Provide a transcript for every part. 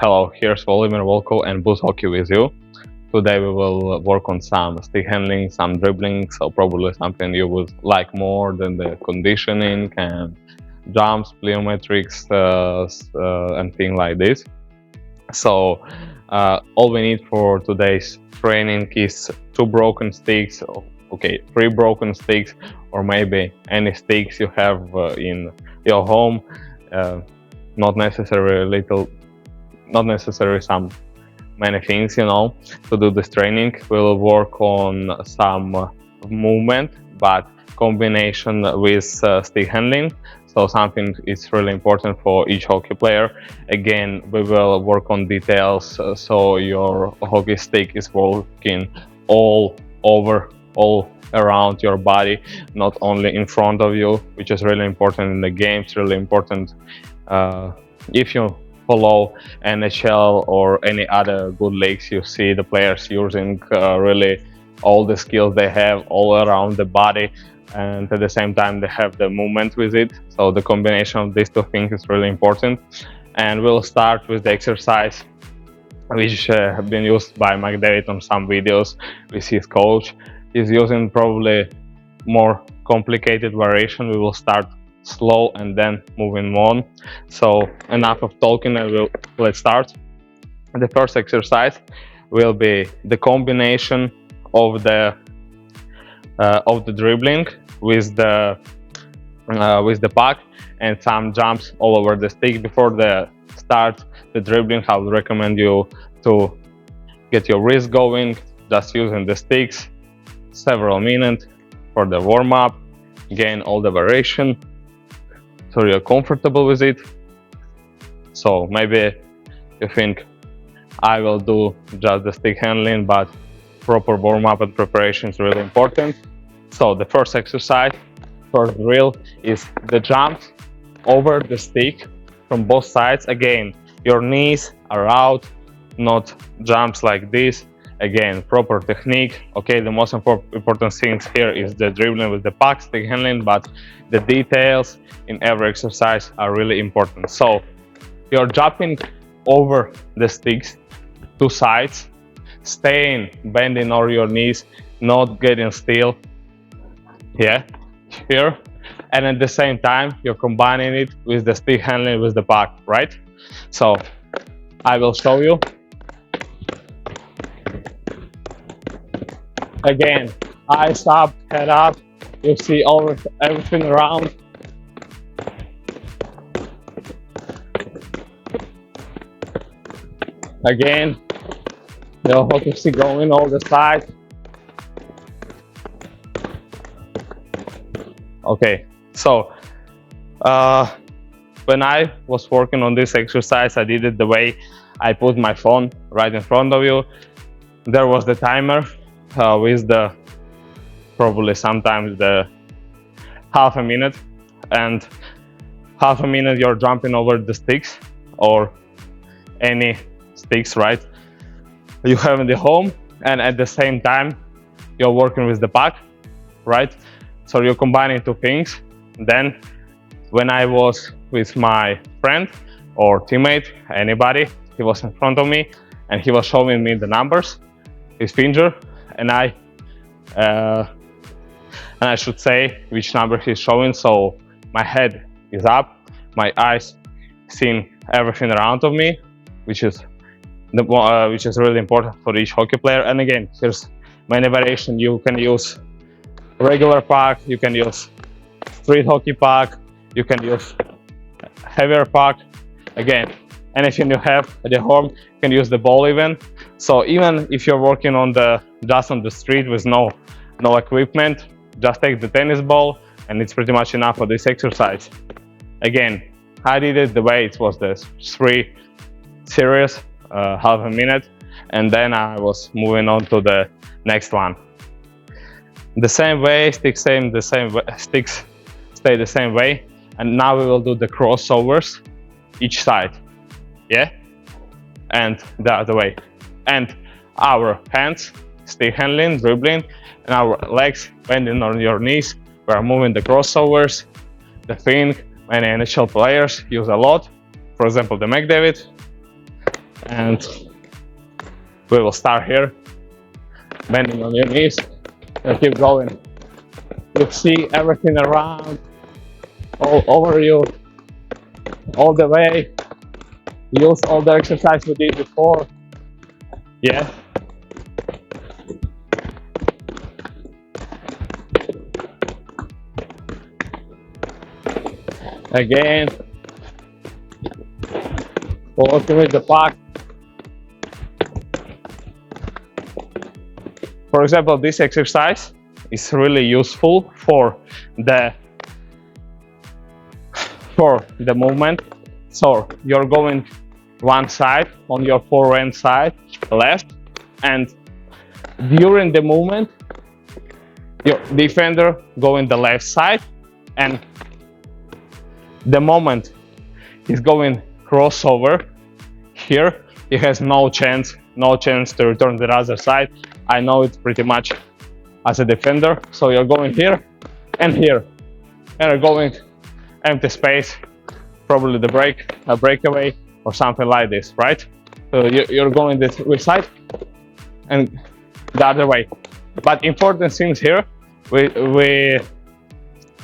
Hello, here's Volodymyr Volkov and boost hockey with you. Today we will work on some stick handling, some dribbling, so probably something you would like more than the conditioning and jumps, plyometrics, and things like this. So all we need for today's training is 2 broken sticks, okay, 3 broken sticks, or maybe any sticks you have in your home. Uh, not necessary some many things, to do this training. We'll work on some movement, but combination with stick handling. So something is really important for each hockey player. Again, we will work on details, so your hockey stick is working all over, all around your body, not only in front of you, which is really important in the game. It's really important if you follow NHL or any other good leagues, you see the players using really all the skills they have all around the body, and at the same time they have the movement with it. So the combination of these two things is really important. And we'll start with the exercise which have been used by McDavid on some videos with his coach. He's using probably more complicated variation. We will start slow and then moving on. So enough of talking, and let's start. The first exercise will be the combination of the dribbling with the puck and some jumps all over the stick. Before the start the dribbling, I would recommend you to get your wrist going, just using the sticks several minutes for the warm-up, gain all the variation so you're comfortable with it. So maybe you think I will do just the stick handling, but proper warm-up and preparation is really important. So the first exercise, first drill, is the jump over the stick from both sides. Again, your knees are out, not jumps like this. Again, proper technique. Okay, the most important things here is the dribbling with the puck, stick handling, but the details in every exercise are really important. So you're jumping over the sticks, two sides, staying bending over your knees, not getting still. Yeah, here. And at the same time, you're combining it with the stick handling with the puck, right? So I will show you. Again, eyes up, head up. You see everything around. Again, the hockey stick going all the sides. Okay, so when I was working on this exercise, I did it the way I put my phone right in front of you. There was the timer with the probably sometimes the half a minute, and half a minute you're jumping over the sticks or any sticks, right, you have in the home, and at the same time you're working with the puck, right? So you're combining two things. Then when I was with my friend or teammate, anybody, he was in front of me and he was showing me the numbers, his finger, and I should say which number he's showing. So my head is up, my eyes seeing everything around of me, which is really important for each hockey player. And again, there's many variations. You can use regular puck, you can use street hockey puck, you can use heavier puck. Again, anything you have at your home, you can use the ball even. So even if you're working just on the street with no equipment, just take the tennis ball and it's pretty much enough for this exercise. Again, I did it the way it was the 3 series, half a minute, and then I was moving on to the next one. The same way, sticks stay the same way, and now we will do the crossovers each side, yeah, and the other way, and our hands stick handling, dribbling, and our legs bending on your knees. We are moving the crossovers. The thing many NHL players use a lot, for example the McDavid, And we will start here, bending on your knees, and keep going. You see everything around, all over you, all the way. Use all the exercise we did before. Yeah. Again, working with the puck. For example, this exercise is really useful for the movement. So you're going one side on your forehand side, left, and during the movement, your defender going the left side, and the moment he's going crossover here, he has no chance to return to the other side. I know it pretty much as a defender. So you're going here and here, and you're going empty space, probably a breakaway or something like this, right? So you're going this side and the other way. But important things here, we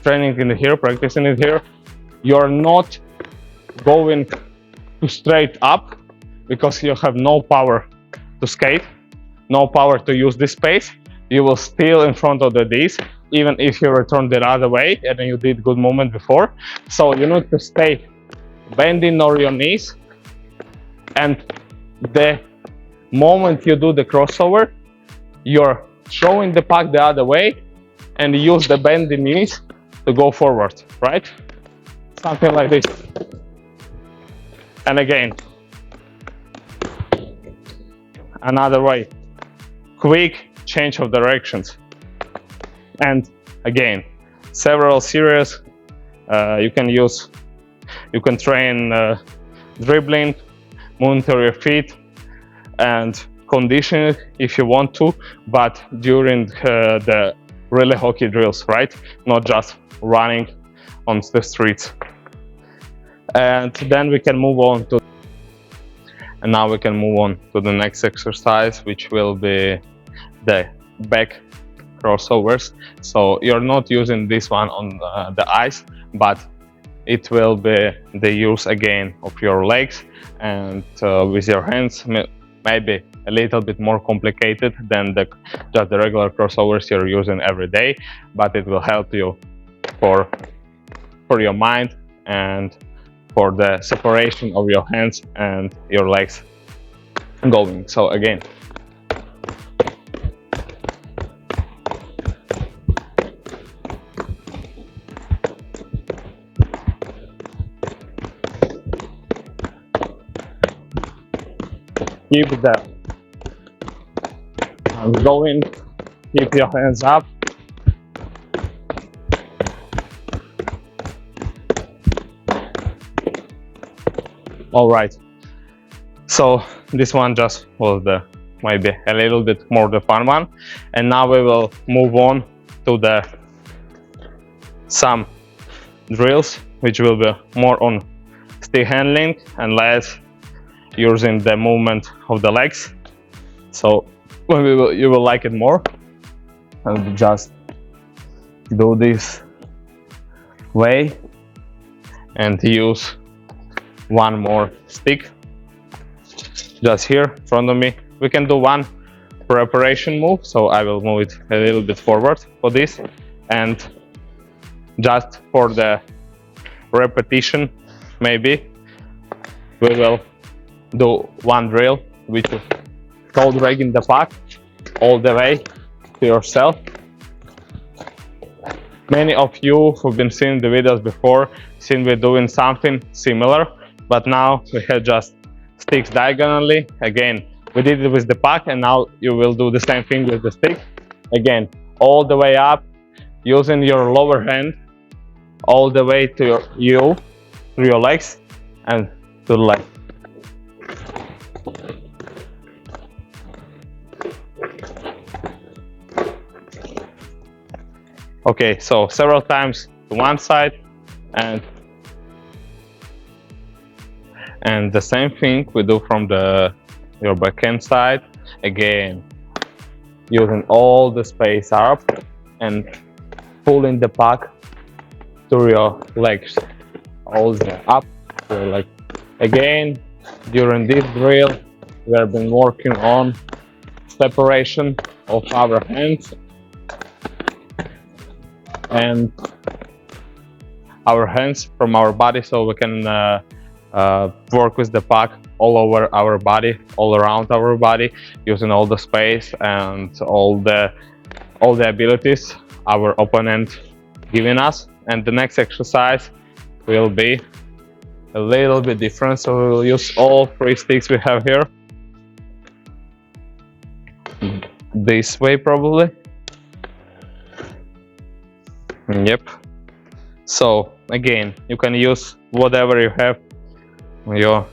training in here, practicing it here. You're not going to straight up because you have no power to skate, no power to use this space. You will still in front of the disc, even if you return the other way and you did good movement before. So you need to stay bending on your knees, and the moment you do the crossover, you're throwing the puck the other way and use the bending knees to go forward, right? Something like this. And again, another way, quick change of directions. And again, several series you can train dribbling, monitor your feet, and conditioning if you want to, but during the really hockey drills, right? Not just running on the streets. And then we can move on to, and now we can move on to the next exercise, which will be the back crossovers. So you're not using this one on the ice, but it will be the use again of your legs and with your hands, maybe a little bit more complicated than just the regular crossovers you're using every day, but it will help you for your mind and for the separation of your hands and your legs going. So again, keep the hands going, keep your hands up. All right, so this one just was maybe a little bit more the fun one, and now we will move on to some drills which will be more on stick handling and less using the movement of the legs. So you will like it more. I'll just do this way and use one more stick just here in front of me. We can do one preparation move, so I will move it a little bit forward for this, and just for the repetition maybe we will do one drill which is called dragging the puck all the way to yourself. Many of you who've been seeing the videos before seen me doing something similar, but now we have just sticks diagonally. Again, we did it with the puck, and now you will do the same thing with the stick. Again, all the way up, using your lower hand all the way to your legs and to the left. Okay, so several times to one side And the same thing we do from your backhand side. Again, using all the space up and pulling the puck through your legs, all the up to your leg. Again, during this drill, we have been working on separation of our hands and our hands from our body, so we can work with the puck all over our body, all around our body, using all the space and all the abilities our opponent giving us. And the next exercise will be a little bit different, so we will use all 3 sticks we have here this way, probably. Yep. So again, you can use whatever you have in your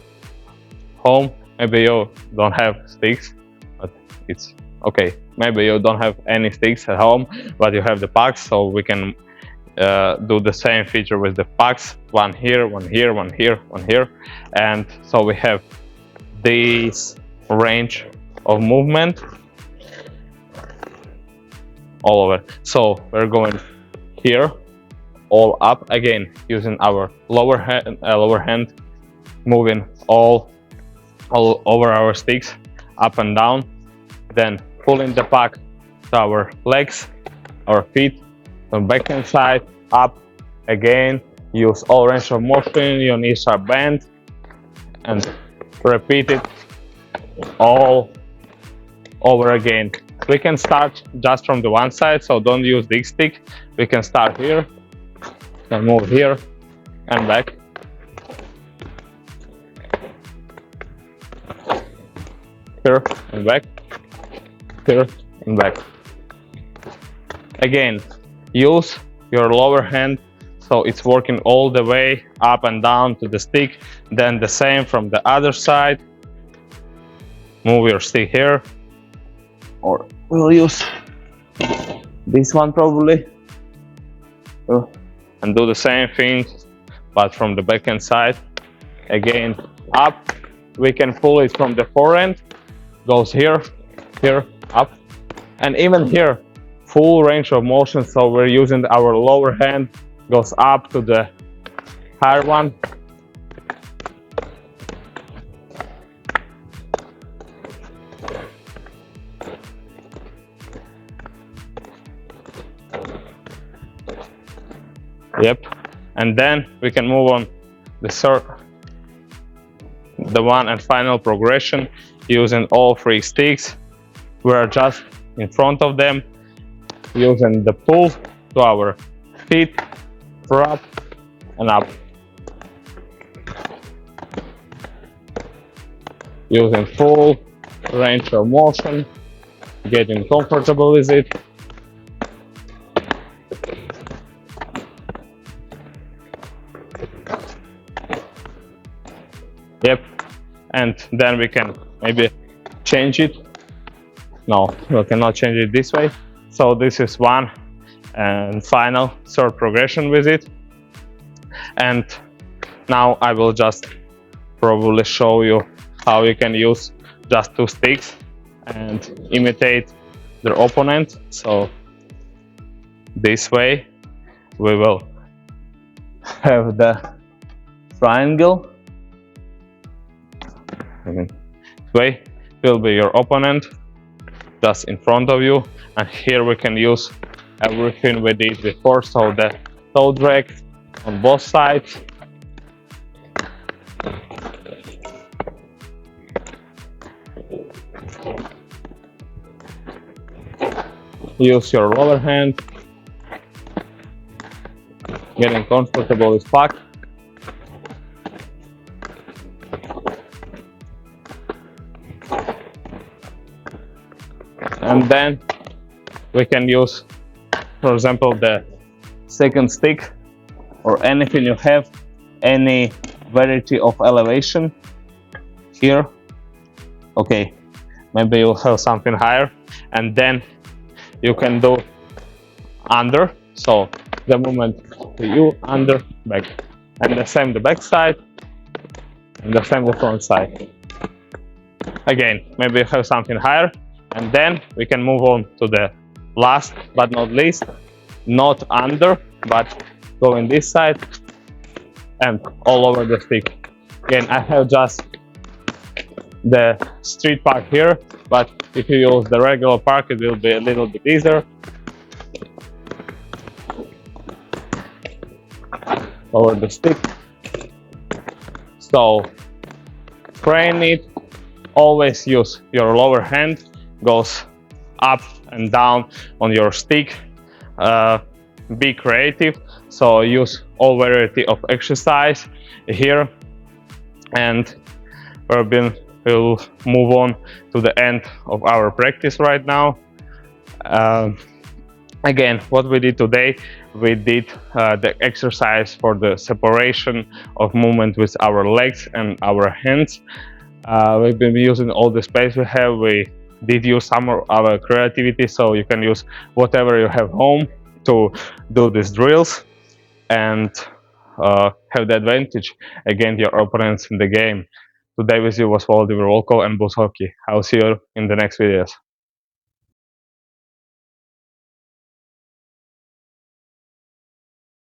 home. Maybe you don't have sticks, but it's okay. Maybe you don't have any sticks at home, but you have the pucks, so we can do the same feature with the pucks. One here, one here, one here, one here. And so we have this range of movement all over. So we're going here, all up, again using our lower hand, moving all over our sticks, up and down, then pulling the puck to our legs, our feet, on backhand side, up, again, use all range of motion, your knees are bent, and repeat it all over again. We can start just from the one side, so don't use this stick. We can start here and move here and back. Here and back, here and back. Again, use your lower hand so it's working all the way up and down to the stick. Then the same from the other side. Move your stick here, or we'll use this one probably, and do the same thing but from the backhand side. Again, up, we can pull it from the forehand, goes here, here, up, and even here, full range of motion. So we're using our lower hand, goes up to the higher one. Yep, and then we can move on the one and final progression using all 3 sticks. We're just in front of them, using the pull to our feet, up and up, using full range of motion, getting comfortable with it. Yep, and then we can maybe change it. No, we cannot change it this way. So this is one and final 3rd progression with it. And now I will just probably show you how you can use just 2 sticks and imitate their opponent. So this way we will have the triangle. This way will be your opponent just in front of you, and here we can use everything we did before. So the toe drag on both sides, use your lower hand, getting comfortable with puck, and then we can use, for example, the 2nd stick or anything you have, any variety of elevation here. Okay, maybe you'll have something higher, and then you can do under. So the moment you under, back, and the same the back side, and the same the front side. Again, maybe have something higher, and then we can move on to the last but not least, not under, but going this side and all over the stick. Again, I have just the street park here, but if you use the regular park, it will be a little bit easier. Over the stick. So train it. Always use your lower hand, goes up and down on your stick. Be creative. So use all variety of exercise here, and we'll move on to the end of our practice right now. Again, what we did today, we did the exercise for the separation of movement with our legs and our hands. We've been using all the space we have. We did use some of our creativity, so you can use whatever you have home to do these drills and have the advantage against your opponents in the game. Today with you was Volodymyr Volkov and Bus Hockey. I'll see you in the next videos.